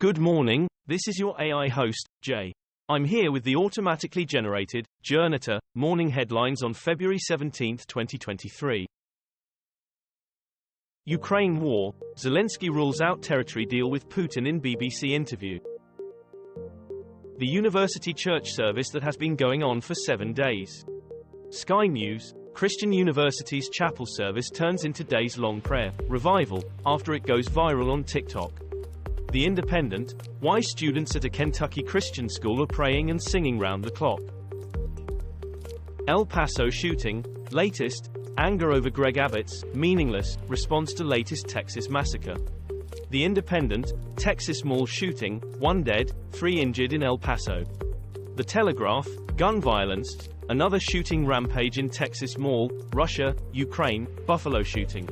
Good morning, this is your AI host, Jay. I'm here with the automatically generated, Journato, morning headlines on February 17, 2023. Ukraine war, Zelensky rules out territory deal with Putin in BBC interview. The university church service that has been going on for 7 days. Sky News, Christian University's chapel service turns into days-long prayer, revival, after it goes viral on TikTok. The Independent, why students at a Kentucky Christian school are praying and singing round the clock. El Paso shooting, latest, anger over Greg Abbott's, meaningless, response to latest Texas massacre. The Independent, Texas mall shooting, 1 dead, 3 injured in El Paso. The Telegraph, gun violence, another shooting rampage in Texas mall, Russia, Ukraine, Buffalo shooting.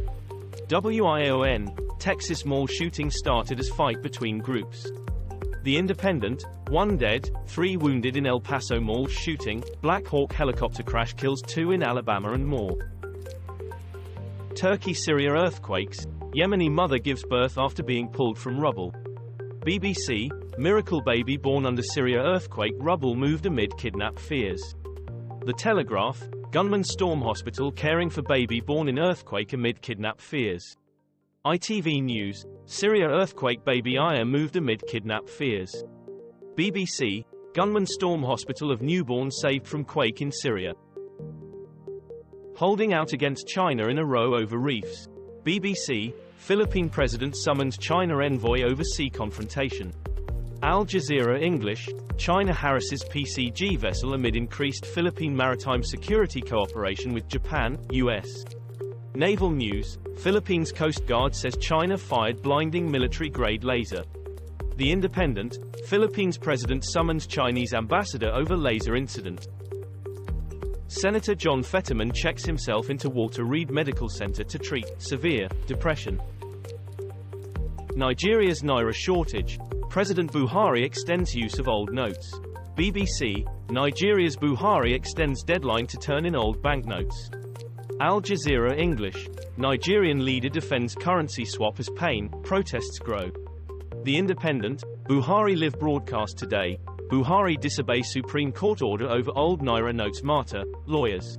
WION, Texas mall shooting started as fight between groups. The Independent, 1 dead, 3 wounded in El Paso mall shooting, Black Hawk helicopter crash kills 2 in Alabama and more. Turkey-Syria earthquakes, Yemeni mother gives birth after being pulled from rubble. BBC, miracle baby born under Syria earthquake rubble moved amid kidnap fears. The Telegraph, gunman storm hospital caring for baby born in earthquake amid kidnap fears. ITV News, Syria earthquake baby Aya moved amid kidnap fears. BBC, gunman storm hospital of newborn saved from quake in Syria. Holding out against China in a row over reefs. BBC, Philippine president summons China envoy over sea confrontation. Al Jazeera English, China harasses PCG vessel amid increased Philippine maritime security cooperation with Japan, US. Naval News, Philippines Coast Guard says China fired blinding military-grade laser. The Independent, Philippines president summons Chinese ambassador over laser incident. Senator John Fetterman checks himself into Walter Reed Medical Center to treat severe depression. Nigeria's Naira shortage, President Buhari extends use of old notes. BBC, Nigeria's Buhari extends deadline to turn in old banknotes. Al Jazeera English, Nigerian leader defends currency swap as pain, protests grow. The Independent, Buhari live broadcast today, Buhari disobey Supreme Court order over old Naira notes martyr, lawyers.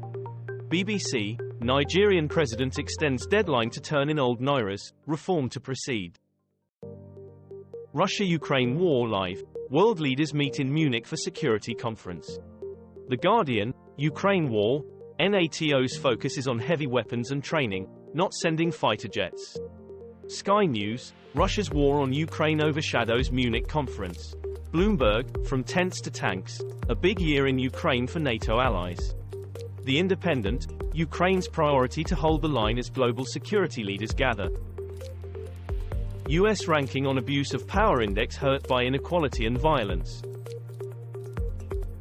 BBC, Nigerian president extends deadline to turn in old Nairas, reform to proceed. Russia-Ukraine war live, world leaders meet in Munich for security conference. The Guardian, Ukraine war, NATO's focus is on heavy weapons and training, not sending fighter jets. Sky News, Russia's war on Ukraine overshadows Munich conference. Bloomberg, from tents to tanks, a big year in Ukraine for NATO allies. The Independent, Ukraine's priority to hold the line as global security leaders gather. US ranking on abuse of power index hurt by inequality and violence.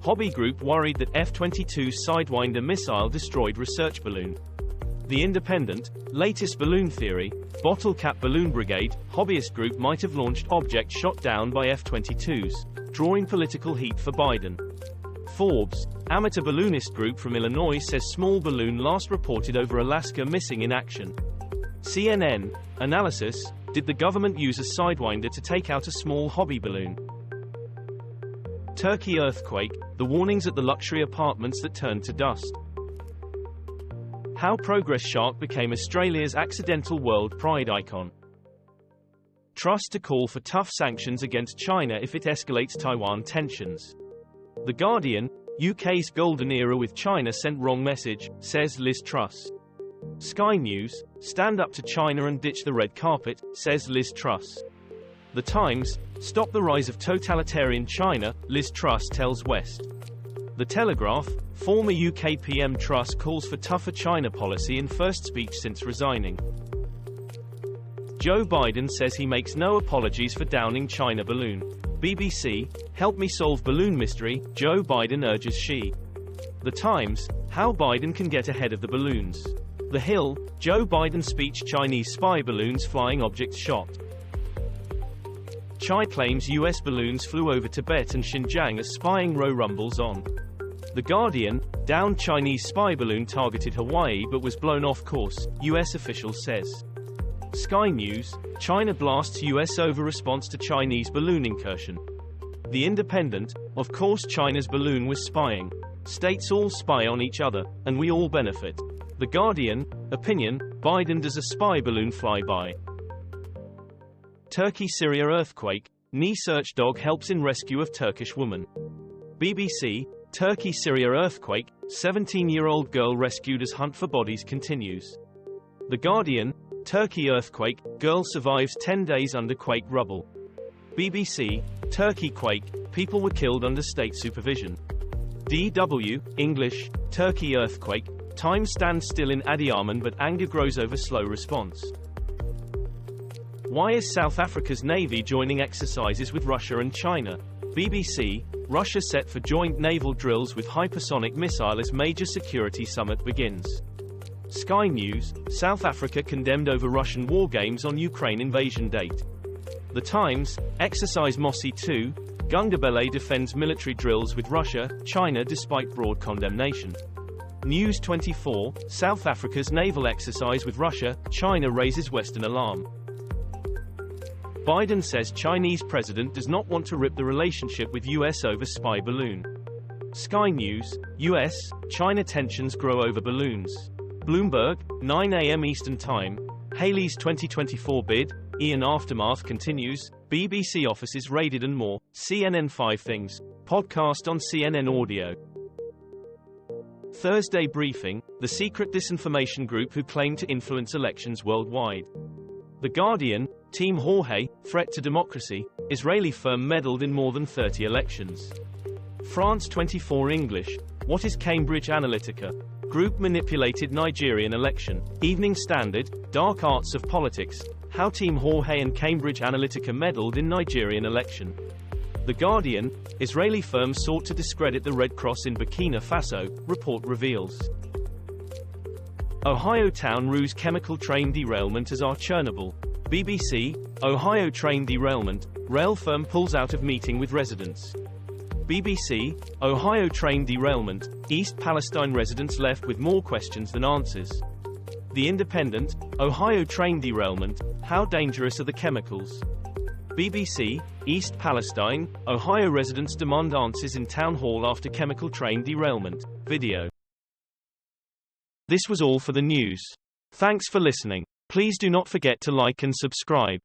Hobby group worried that F-22 Sidewinder missile destroyed research balloon. The Independent, latest balloon theory, bottle cap balloon brigade, hobbyist group might have launched object shot down by F-22s, drawing political heat for Biden. Forbes, amateur balloonist group from Illinois says small balloon last reported over Alaska missing in action. CNN, analysis, did the government use a Sidewinder to take out a small hobby balloon? Turkey earthquake, the warnings at the luxury apartments that turned to dust. How Progress Shark became Australia's accidental world pride icon. Truss to call for tough sanctions against China if it escalates Taiwan tensions. The Guardian, UK's golden era with China sent wrong message, says Liz Truss. Sky News, stand up to China and ditch the red carpet, says Liz Truss. The Times, stop the rise of totalitarian China, Liz Truss tells West. The Telegraph, former UK PM Truss calls for tougher China policy in first speech since resigning. Joe Biden says he makes no apologies for downing China balloon. BBC, help me solve balloon mystery, Joe Biden urges Xi. The Times, how Biden can get ahead of the balloons. The Hill, Joe Biden speech Chinese spy balloons flying objects shot. China claims US balloons flew over Tibet and Xinjiang as spying row rumbles on. The Guardian, downed Chinese spy balloon targeted Hawaii but was blown off course, US official says. Sky News, China blasts US over response to Chinese balloon incursion. The Independent, of course China's balloon was spying. States all spy on each other, and we all benefit. The Guardian, opinion, Biden does a spy balloon fly by. Turkey-Syria earthquake, knee search dog helps in rescue of Turkish woman. BBC, Turkey-Syria earthquake, 17-year-old girl rescued as hunt for bodies continues. The Guardian, Turkey earthquake, girl survives 10 days under quake rubble. BBC, Turkey quake, people were killed under state supervision. DW, English, Turkey earthquake, time stands still in Adiyaman but anger grows over slow response. Why is South Africa's navy joining exercises with Russia and China? BBC, Russia set for joint naval drills with hypersonic missile as major security summit begins. Sky News, South Africa condemned over Russian war games on Ukraine invasion date. The Times, exercise Mossy 2, Gungabele defends military drills with Russia, China despite broad condemnation. News 24, South Africa's naval exercise with Russia, China raises Western alarm. Biden says Chinese president does not want to rip the relationship with US over spy balloon. Sky News, US, China tensions grow over balloons. Bloomberg, 9 a.m. Eastern Time, Haley's 2024 bid, Ian aftermath continues, BBC offices raided and more, CNN 5 Things, podcast on CNN Audio. Thursday briefing, the secret disinformation group who claim to influence elections worldwide. The Guardian, Team Jorge, threat to democracy, Israeli firm meddled in more than 30 elections. France 24 English, what is Cambridge Analytica? Group manipulated Nigerian election. Evening Standard, dark arts of politics, how Team Jorge and Cambridge Analytica meddled in Nigerian election. The Guardian, Israeli firm sought to discredit the Red Cross in Burkina Faso, report reveals. Ohio town rues chemical train derailment as our Chernobyl. BBC, Ohio train derailment, rail firm pulls out of meeting with residents. BBC, Ohio train derailment, East Palestine residents left with more questions than answers. The Independent, Ohio train derailment, how dangerous are the chemicals? BBC, East Palestine, Ohio residents demand answers in town hall after chemical train derailment. Video. This was all for the news. Thanks for listening. Please do not forget to like and subscribe.